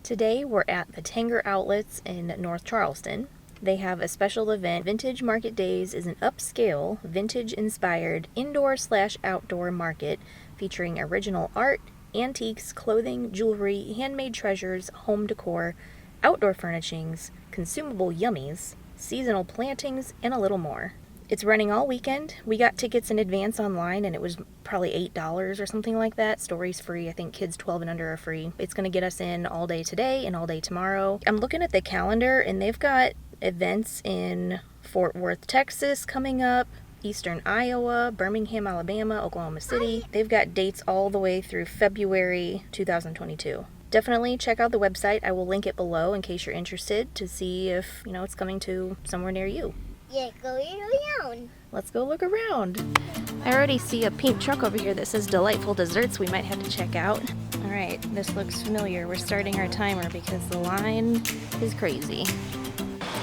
Today we're at the Tanger Outlets in North Charleston. They have a special event. Vintage Market Days is an upscale, vintage-inspired indoor/outdoor market featuring original art, antiques, clothing, jewelry, handmade treasures, home decor, outdoor furnishings, consumable yummies, seasonal plantings, and a little more. It's running all weekend. We got tickets in advance online and it was probably $8 or something like that. Story's free. I think kids 12 and under are free. It's going to get us in all day today and all day tomorrow. I'm looking at the calendar and they've got events in Fort Worth, Texas coming up, Eastern Iowa, Birmingham, Alabama, Oklahoma City. They've got dates all the way through February 2022. Definitely check out the website. I will link it below in case you're interested to see if, it's coming to somewhere near you. Yeah, go around. Let's go look around. I already see a pink truck over here that says Delightful Desserts we might have to check out. All right, this looks familiar. We're starting our timer because the line is crazy.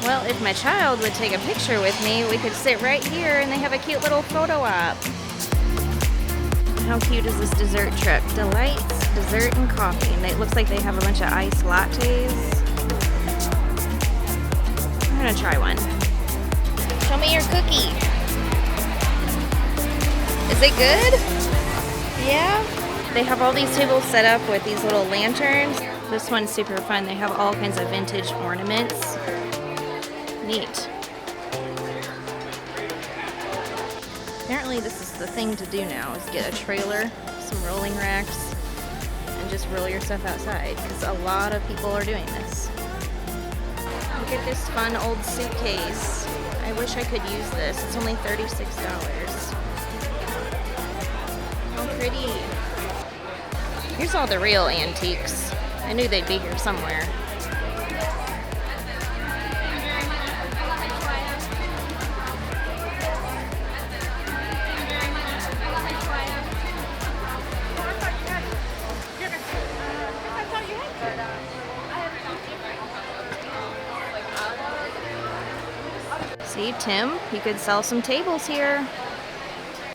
Well, if my child would take a picture with me, we could sit right here and they have a cute little photo op. How cute is this dessert truck? Delights, dessert, and coffee. And it looks like they have a bunch of iced lattes. I'm gonna try one. Show me your cookie. Is it good? Yeah? They have all these tables set up with these little lanterns. This one's super fun. They have all kinds of vintage ornaments. Neat. Apparently this is the thing to do now, is get a trailer, some rolling racks, and just roll your stuff outside, because a lot of people are doing this. Look at this fun old suitcase. I wish I could use this. It's only $36. How pretty. Here's all the real antiques. I knew they'd be here somewhere. See, Tim, you could sell some tables here.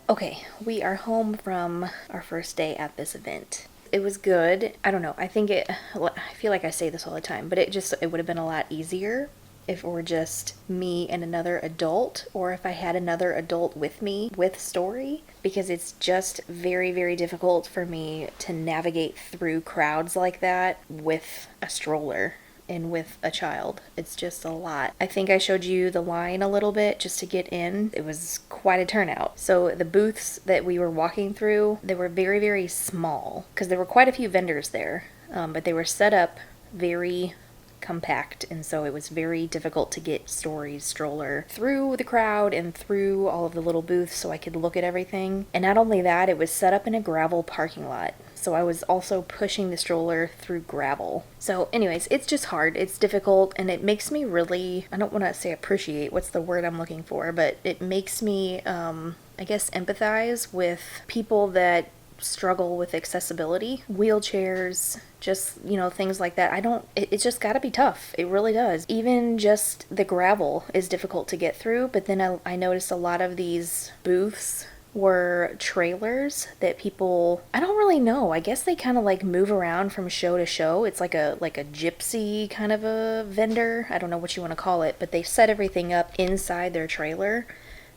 Okay, we are home from our first day at this event. It was good. I don't know. I feel like I say this all the time, but it would have been a lot easier if it were just me and another adult, or if I had another adult with me with Story, because it's just very, very difficult for me to navigate through crowds like that with a stroller and with a child. It's just a lot. I think I showed you the line a little bit just to get in. It was quite a turnout. So the booths that we were walking through, they were very, very small because there were quite a few vendors there, but they were set up very compact, and so it was very difficult to get Story's stroller through the crowd and through all of the little booths so I could look at everything. And not only that, it was set up in a gravel parking lot, so I was also pushing the stroller through gravel. So anyways, it's just hard, it's difficult, and it makes me really, I don't want to say appreciate, what's the word I'm looking for, but it makes me, I guess, empathize with people that struggle with accessibility, wheelchairs, just, things like that. It's just gotta be tough. It really does. Even just the gravel is difficult to get through, but then I noticed a lot of these booths were trailers that people, I don't really know, I guess they kind of like move around from show to show. It's like a gypsy kind of a vendor. I don't know what you want to call it, but they set everything up inside their trailer.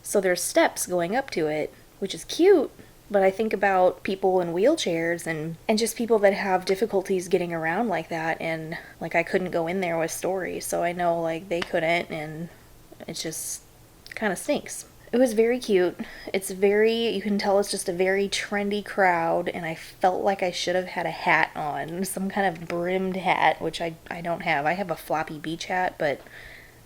So there's steps going up to it, which is cute. But I think about people in wheelchairs and just people that have difficulties getting around like that, and like I couldn't go in there with Story, so I know like they couldn't, and it just kind of stinks. It was very cute. You can tell it's just a very trendy crowd, and I felt like I should have had a hat on, some kind of brimmed hat, which I don't have. I have a floppy beach hat, but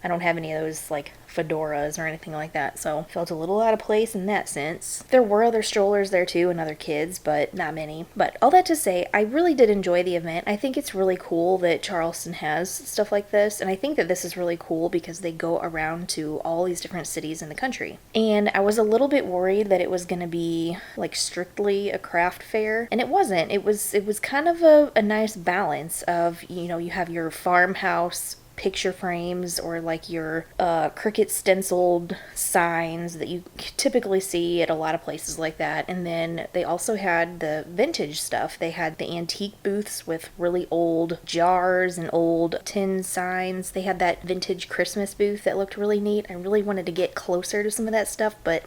I don't have any of those like fedoras or anything like that, so felt a little out of place in that sense. There were other strollers there too and other kids, but not many. But all that to say, I really did enjoy the event. I think it's really cool that Charleston has stuff like this, and I think that this is really cool because they go around to all these different cities in the country. And I was a little bit worried that it was going to be like strictly a craft fair, and it wasn't. It was kind of a nice balance of, you have your farmhouse picture frames or like your Cricut stenciled signs that you typically see at a lot of places like that. And then they also had the vintage stuff. They had the antique booths with really old jars and old tin signs. They had that vintage Christmas booth that looked really neat. I really wanted to get closer to some of that stuff, but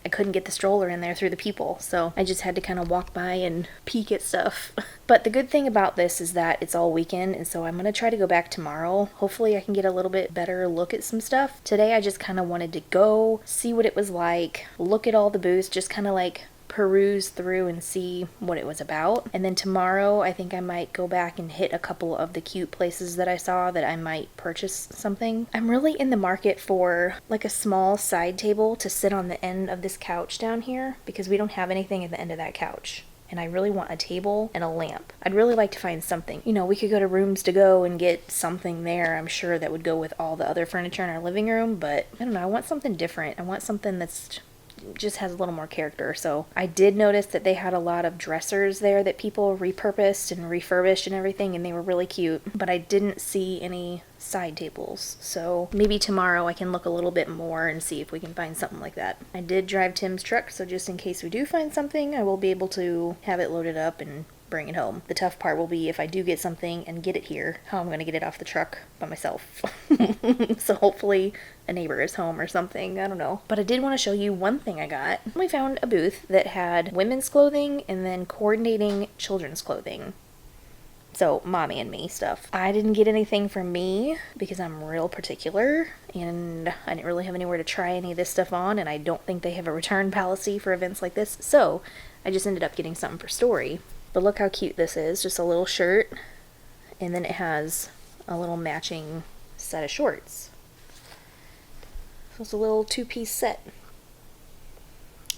I couldn't get the stroller in there through the people, so I just had to kind of walk by and peek at stuff. But the good thing about this is that it's all weekend, and so I'm going to try to go back tomorrow. Hopefully I can get a little bit better look at some stuff. Today I just kind of wanted to go, see what it was like, look at all the booths, just kind of like peruse through and see what it was about. And then tomorrow I think I might go back and hit a couple of the cute places that I saw that I might purchase something. I'm really in the market for like a small side table to sit on the end of this couch down here because we don't have anything at the end of that couch. And I really want a table and a lamp. I'd really like to find something. You know, we could go to Rooms to Go and get something there, I'm sure, that would go with all the other furniture in our living room, but I don't know, I want something different. I want something that's just has a little more character. So I did notice that they had a lot of dressers there that people repurposed and refurbished and everything, and they were really cute, but I didn't see any side tables. So maybe tomorrow I can look a little bit more and see if we can find something like that. I did drive Tim's truck, so just in case we do find something, I will be able to have it loaded up and bring it home. The tough part will be if I do get something and get it here, how I'm going to get it off the truck by myself. So hopefully a neighbor is home or something, I don't know. But I did want to show you one thing I got. We found a booth that had women's clothing and then coordinating children's clothing. So mommy and me stuff. I didn't get anything for me because I'm real particular and I didn't really have anywhere to try any of this stuff on, and I don't think they have a return policy for events like this. So I just ended up getting something for Story. But look how cute this is. Just a little shirt, and then it has a little matching set of shorts. So it's a little two-piece set.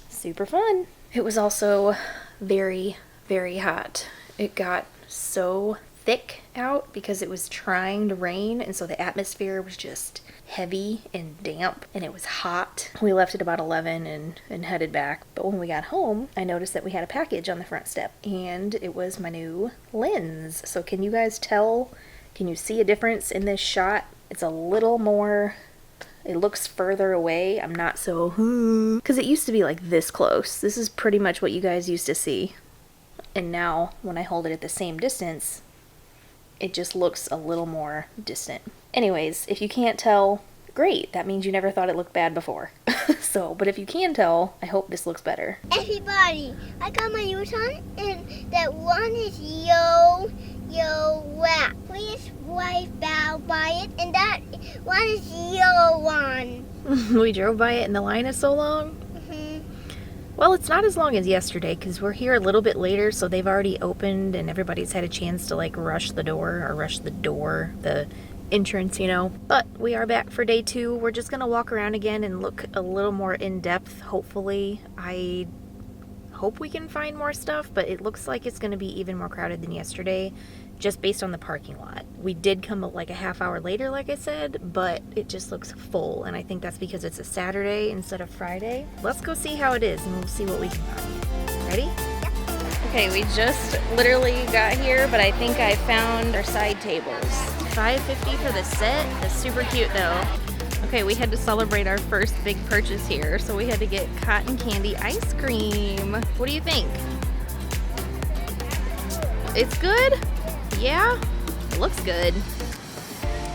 Super fun. It was also very, very hot. It got so thick out because it was trying to rain, and so the atmosphere was just heavy and damp, and it was hot. We left at about 11 and headed back, but when we got home I noticed that we had a package on the front step, and it was my new lens. So can you guys tell, can you see a difference in this shot? It's a little more, it looks further away. I'm not so, because it used to be like this close. This is pretty much what you guys used to see, and now when I hold it at the same distance, it just looks a little more distant. Anyways, if you can't tell, great. That means you never thought it looked bad before. So, but if you can tell, I hope this looks better. Everybody, I got my new one, and that one is yo wrap. Please wipe out by it, and that one is yellow one. We drove by it and the line is so long. Well, it's not as long as yesterday because we're here a little bit later, so they've already opened and everybody's had a chance to like rush the entrance, you know. But we are back for day 2. We're just gonna walk around again and look a little more in depth. Hopefully, I hope we can find more stuff, but it looks like it's gonna be even more crowded than yesterday, just based on the parking lot. We did come like a half hour later, like I said, but it just looks full, and I think that's because it's a Saturday instead of Friday. Let's go see how it is, and we'll see what we can find. Ready? Okay, we just literally got here, but I think I found our side tables. $5.50 for the set. That's super cute though. Okay, we had to celebrate our first big purchase here, so we had to get cotton candy ice cream. What do you think? It's good? Yeah? It looks good.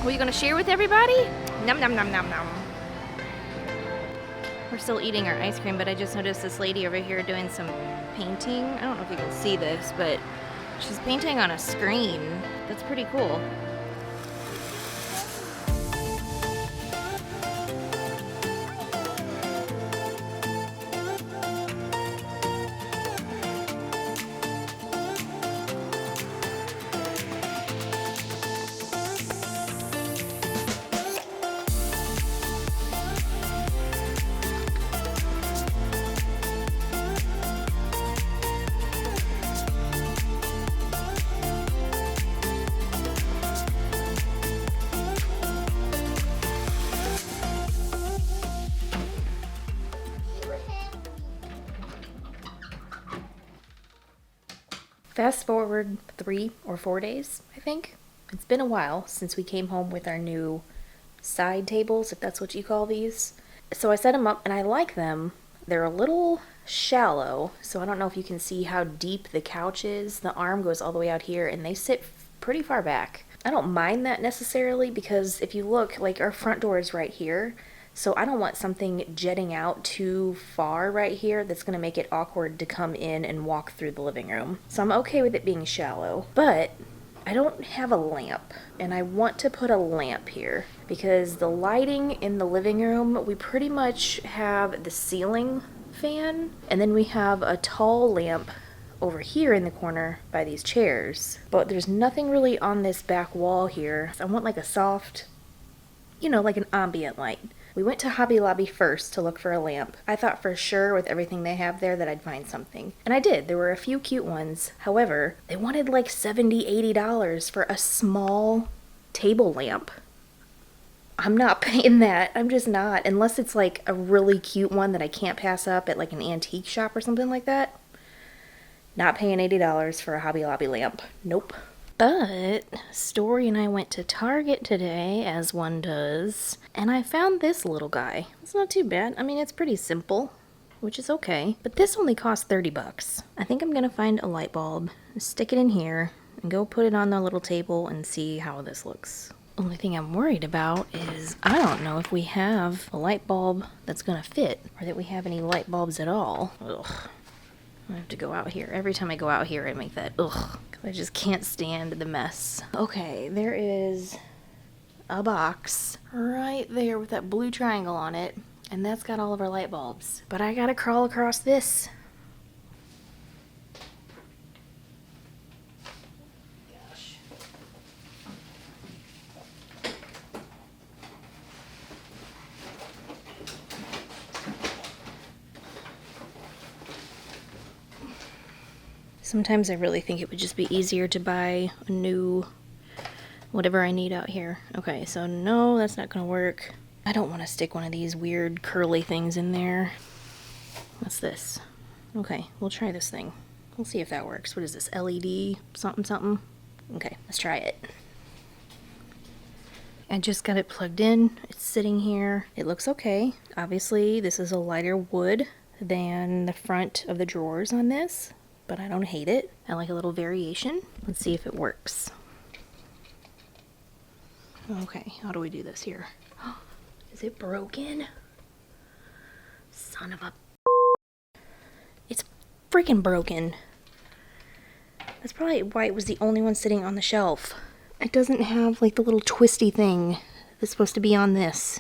Are you gonna share with everybody? Nom nom nom nom nom. We're still eating our ice cream, but I just noticed this lady over here doing some painting. I don't know if you can see this, but she's painting on a screen. That's pretty cool. Fast forward 3 or 4 days, I think. It's been a while since we came home with our new side tables, if that's what you call these. So I set them up and I like them. They're a little shallow, so I don't know if you can see how deep the couch is. The arm goes all the way out here and they sit pretty far back. I don't mind that necessarily because if you look, like our front door is right here. So I don't want something jetting out too far right here that's going to make it awkward to come in and walk through the living room. So I'm okay with it being shallow, but I don't have a lamp, and I want to put a lamp here because the lighting in the living room, we pretty much have the ceiling fan, and then we have a tall lamp over here in the corner by these chairs. But there's nothing really on this back wall here. So I want like a soft, like an ambient light. We went to Hobby Lobby first to look for a lamp. I thought for sure with everything they have there that I'd find something. And I did. There were a few cute ones. However, they wanted like $70, $80 for a small table lamp. I'm not paying that. I'm just not. Unless it's like a really cute one that I can't pass up at like an antique shop or something like that. Not paying $80 for a Hobby Lobby lamp. Nope. But Story and I went to Target today, as one does, and I found this little guy. It's not too bad. I mean, it's pretty simple, which is okay. But this only cost $30. I think I'm gonna find a light bulb, stick it in here, and go put it on the little table and see how this looks. Only thing I'm worried about is I don't know if we have a light bulb that's gonna fit, or that we have any light bulbs at all. Ugh. I have to go out here. Every time I go out here, I make that ugh. I just can't stand the mess. Okay, there is a box right there with that blue triangle on it, and that's got all of our light bulbs. But I gotta crawl across this. Gosh. Sometimes I really think it would just be easier to buy a new whatever I need out here. Okay, so no, that's not gonna work. I don't want to stick one of these weird curly things in there. What's this? Okay, we'll try this thing. We'll see if that works. What is this? LED something something? Okay, let's try it. I just got it plugged in. It's sitting here. It looks okay. Obviously, this is a lighter wood than the front of the drawers on this, but I don't hate it. I like a little variation. Let's see if it works. Okay, how do we do this here? Is it broken? Son of a... It's freaking broken. That's probably why it was the only one sitting on the shelf. It doesn't have like the little twisty thing that's supposed to be on this.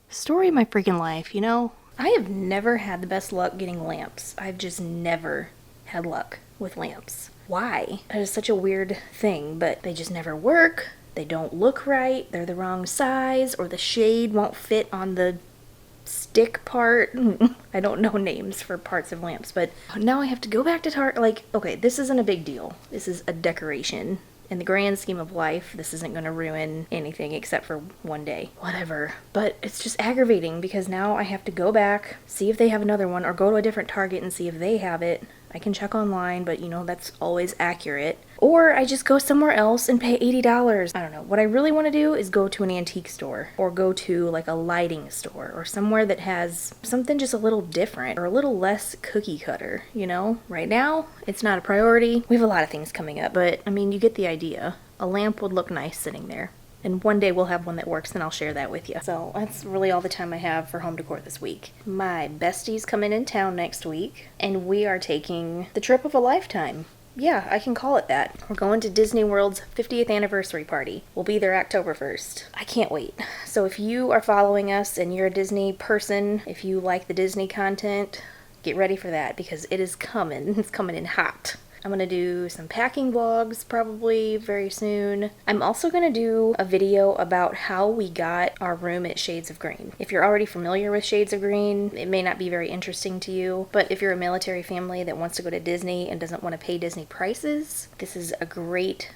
Story of my freaking life, you know? I have never had the best luck getting lamps. I've just never had luck with lamps. Why? That is such a weird thing, but they just never work. They don't look right. They're the wrong size, or the shade won't fit on the stick part. I don't know names for parts of lamps, but now I have to go back to Target. Like, okay, this isn't a big deal. This is a decoration. In the grand scheme of life, this isn't going to ruin anything except for one day. Whatever. But it's just aggravating because now I have to go back, see if they have another one, or go to a different Target and see if they have it. I can check online, but that's always accurate. Or I just go somewhere else and pay $80. I don't know. What I really want to do is go to an antique store, or go to like a lighting store, or somewhere that has something just a little different or a little less cookie cutter, Right now, it's not a priority. We have a lot of things coming up, but I mean, you get the idea. A lamp would look nice sitting there. And one day we'll have one that works and I'll share that with you. So that's really all the time I have for home decor this week. My bestie's coming in town next week, and we are taking the trip of a lifetime. Yeah, I can call it that. We're going to Disney World's 50th anniversary party. We'll be there October 1st. I can't wait. So if you are following us and you're a Disney person, if you like the Disney content, get ready for that because it is coming. It's coming in hot. I'm going to do some packing vlogs probably very soon. I'm also going to do a video about how we got our room at Shades of Green. If you're already familiar with Shades of Green, it may not be very interesting to you, but if you're a military family that wants to go to Disney and doesn't want to pay Disney prices, this is a great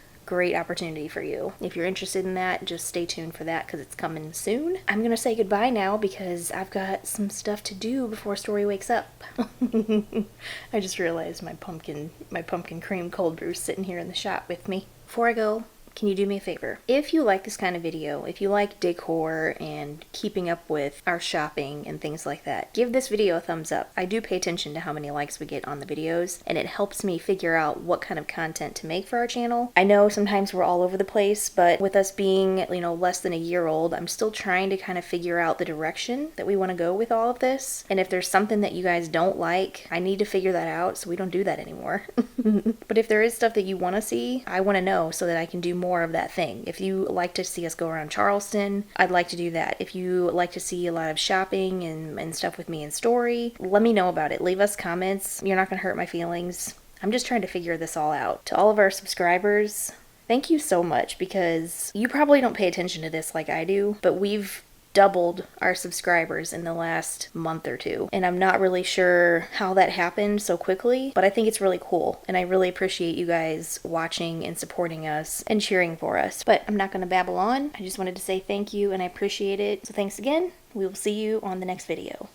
opportunity for you. If you're interested in that, just stay tuned for that because it's coming soon. I'm going to say goodbye now because I've got some stuff to do before Story wakes up. I just realized my pumpkin cream cold brew sitting here in the shop with me. Before I go, can you do me a favor? If you like this kind of video, if you like decor and keeping up with our shopping and things like that, give this video a thumbs up. I do pay attention to how many likes we get on the videos, and it helps me figure out what kind of content to make for our channel. I know sometimes we're all over the place, but with us being, you know, less than a year old, I'm still trying to kind of figure out the direction that we want to go with all of this. And if there's something that you guys don't like, I need to figure that out so we don't do that anymore. But if there is stuff that you want to see, I want to know so that I can do more of that thing. If you like to see us go around Charleston, I'd like to do that. If you like to see a lot of shopping and stuff with me in Story, let me know about it. Leave us comments. You're not going to hurt my feelings. I'm just trying to figure this all out. To all of our subscribers, thank you so much, because you probably don't pay attention to this like I do, but we've doubled our subscribers in the last month or two. And I'm not really sure how that happened so quickly, but I think it's really cool. And I really appreciate you guys watching and supporting us and cheering for us. But I'm not going to babble on. I just wanted to say thank you and I appreciate it. So thanks again. We will see you on the next video.